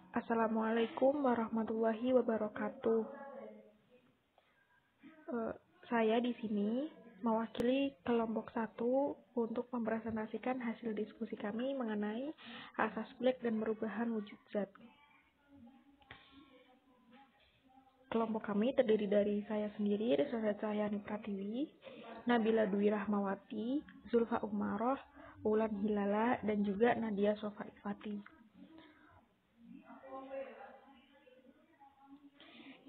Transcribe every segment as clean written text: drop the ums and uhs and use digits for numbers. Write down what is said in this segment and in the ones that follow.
Assalamualaikum warahmatullahi wabarakatuh. Saya di sini mewakili kelompok 1 untuk mempresentasikan hasil diskusi kami mengenai asas Black dan perubahan wujud zat. Kelompok kami terdiri dari saya sendiri, Risada Cahyani Pratiwi, Nabila Dwi Rahmawati, Zulfa Umaroh, Wulan Hilala, dan juga Nadia Sofa Ifati.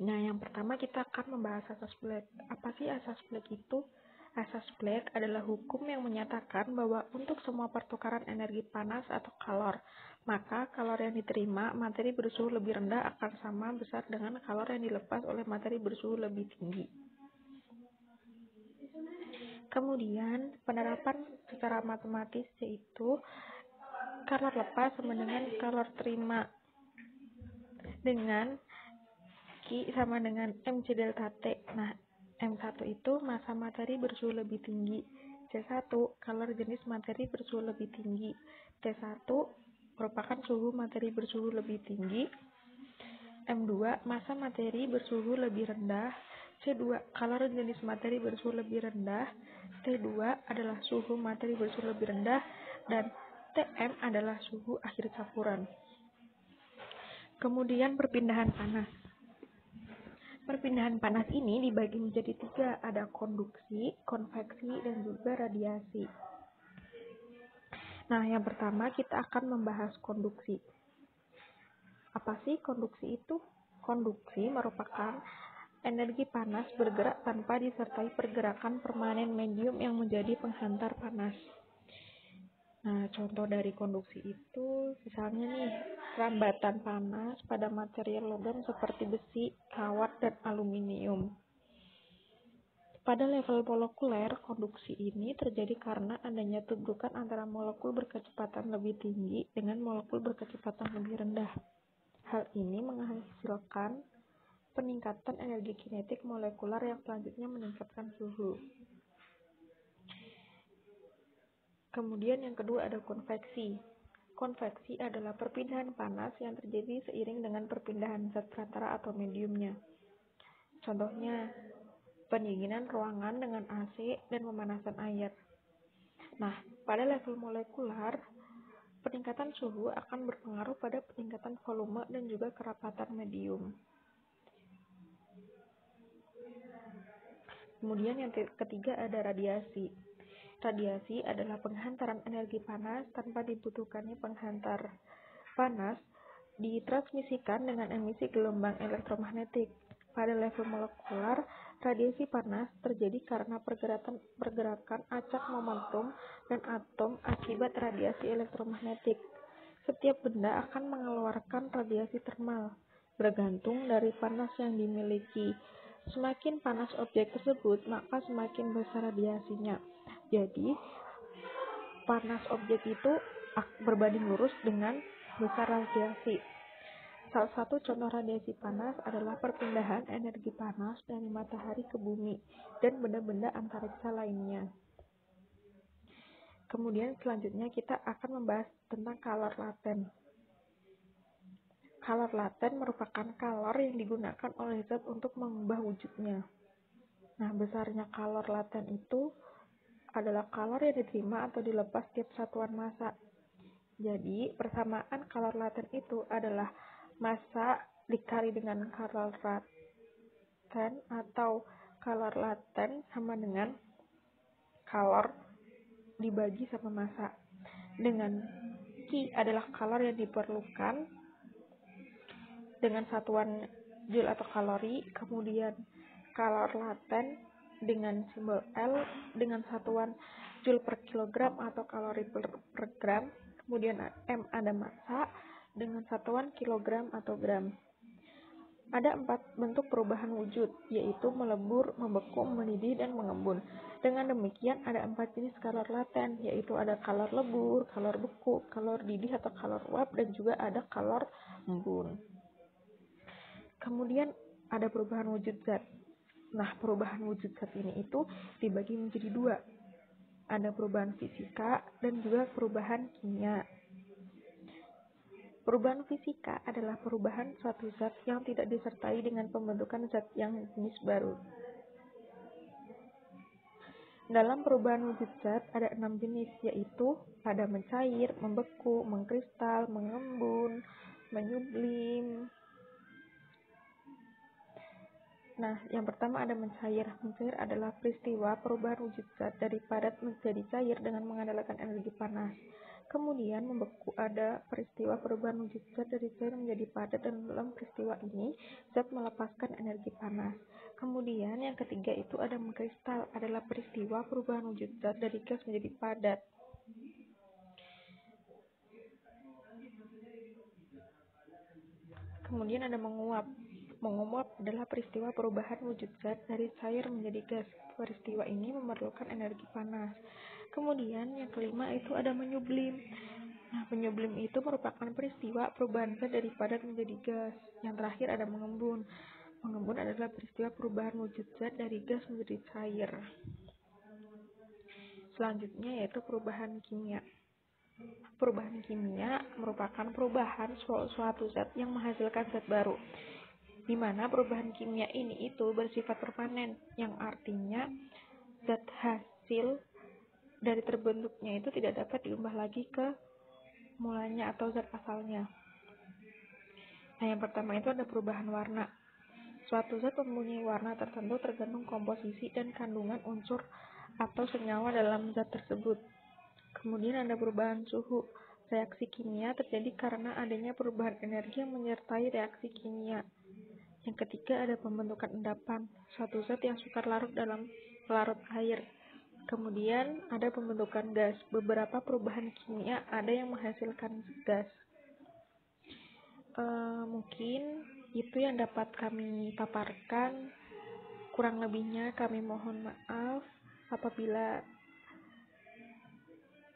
Nah, yang pertama kita akan membahas asas Black. Apa sih asas Black itu? Asas Black adalah hukum yang menyatakan bahwa untuk semua pertukaran energi panas atau kalor, maka kalor yang diterima materi bersuhu lebih rendah akan sama besar dengan kalor yang dilepas oleh materi bersuhu lebih tinggi. Kemudian, penerapan secara matematis yaitu kalor lepas sama dengan kalor terima dengan Q sama dengan MC delta T. Nah, M1 itu massa materi bersuhu lebih tinggi. C1 kalor jenis materi bersuhu lebih tinggi. T1 merupakan suhu materi bersuhu lebih tinggi. M2 massa materi bersuhu lebih rendah. C2 kalor jenis materi bersuhu lebih rendah. T2 adalah suhu materi bersuhu lebih rendah. Dan Tm adalah suhu akhir campuran. Kemudian perpindahan panas. Perpindahan panas ini dibagi menjadi 3, ada konduksi, konveksi, dan juga radiasi. Nah, yang pertama kita akan membahas konduksi. Apa sih konduksi itu? Konduksi merupakan energi panas bergerak tanpa disertai pergerakan permanen medium yang menjadi penghantar panas. Nah, contoh dari konduksi itu misalnya nih, rambatan panas pada material logam seperti besi, kawat, dan aluminium. Pada level molekuler, konduksi ini terjadi karena adanya tubukan antara molekul berkecepatan lebih tinggi dengan molekul berkecepatan lebih rendah. Hal ini menghasilkan peningkatan energi kinetik molekular yang selanjutnya meningkatkan suhu. Kemudian yang kedua ada konveksi. Konveksi adalah perpindahan panas yang terjadi seiring dengan perpindahan zat perantara atau mediumnya. Contohnya, pendinginan ruangan dengan AC dan pemanasan air. Nah, pada level molekular, peningkatan suhu akan berpengaruh pada peningkatan volume dan juga kerapatan medium. Kemudian yang ketiga ada radiasi. Radiasi adalah penghantaran energi panas tanpa dibutuhkannya penghantar panas ditransmisikan dengan emisi gelombang elektromagnetik. Pada level molekular, radiasi panas terjadi karena pergerakan acak momentum dan atom akibat radiasi elektromagnetik. Setiap benda akan mengeluarkan radiasi termal, bergantung dari panas yang dimiliki. Semakin panas objek tersebut, maka semakin besar radiasinya. Jadi, panas objek itu berbanding lurus dengan besar radiasi. Salah satu contoh radiasi panas adalah perpindahan energi panas dari matahari ke bumi dan benda-benda antariksa lainnya. Kemudian selanjutnya kita akan membahas tentang kalor laten. Kalor laten merupakan kalor yang digunakan oleh zat untuk mengubah wujudnya. Nah, besarnya kalor laten itu adalah kalor yang diterima atau dilepas tiap satuan massa. Jadi, persamaan kalor laten itu adalah massa dikali dengan kalor laten atau kalor laten sama dengan kalor dibagi sama massa. Dengan Q adalah kalor yang diperlukan dengan satuan joule atau kalori, kemudian kalor laten dengan simbol L dengan satuan joule per kilogram atau kalori per gram, kemudian M ada massa dengan satuan kilogram atau gram. Ada 4 bentuk perubahan wujud, yaitu melebur, membeku, mendidih, dan mengembun. Dengan demikian ada 4 jenis kalor laten, yaitu ada kalor lebur, kalor beku, kalor didih atau kalor uap, dan juga ada kalor embun. Kemudian ada perubahan wujud zat. Nah, perubahan wujud zat ini itu dibagi menjadi 2. Ada perubahan fisika dan juga perubahan kimia. Perubahan fisika adalah perubahan suatu zat yang tidak disertai dengan pembentukan zat yang jenis baru. Dalam perubahan wujud zat ada 6 jenis, yaitu ada mencair, membeku, mengkristal, mengembun, menyublim. Nah, yang pertama ada mencair. Mencair adalah peristiwa perubahan wujud zat dari padat menjadi cair dengan mengandalkan energi panas. Kemudian membeku ada peristiwa perubahan wujud zat dari cair menjadi padat, dan dalam peristiwa ini zat melepaskan energi panas. Kemudian yang ketiga itu ada mengkristal, adalah peristiwa perubahan wujud zat dari gas menjadi padat. Kemudian ada menguap. Menguap adalah peristiwa perubahan wujud zat dari cair menjadi gas. Peristiwa ini memerlukan energi panas. Kemudian yang kelima itu ada menyublim. Nah, menyublim itu merupakan peristiwa perubahan zat dari padat menjadi gas. Yang terakhir ada mengembun. Mengembun adalah peristiwa perubahan wujud zat dari gas menjadi cair. Selanjutnya yaitu perubahan kimia. Perubahan kimia merupakan perubahan suatu zat yang menghasilkan zat baru, di mana perubahan kimia ini itu bersifat permanen, yang artinya zat hasil dari terbentuknya itu tidak dapat diubah lagi ke mulanya atau zat asalnya. Nah, yang pertama itu ada perubahan warna. Suatu zat mempunyai warna tertentu tergantung komposisi dan kandungan unsur atau senyawa dalam zat tersebut. Kemudian ada perubahan suhu. Reaksi kimia terjadi karena adanya perubahan energi yang menyertai reaksi kimia. Yang ketiga ada pembentukan endapan. Suatu zat yang sukar larut dalam pelarut air. Kemudian ada pembentukan gas. Beberapa perubahan kimia ada yang menghasilkan gas. Mungkin itu yang dapat kami paparkan. Kurang lebihnya kami mohon maaf. Apabila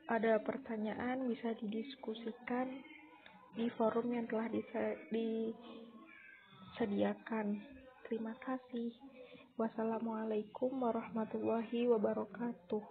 ada pertanyaan bisa didiskusikan di forum yang telah disediakan. Terima kasih. Wassalamualaikum warahmatullahi wabarakatuh.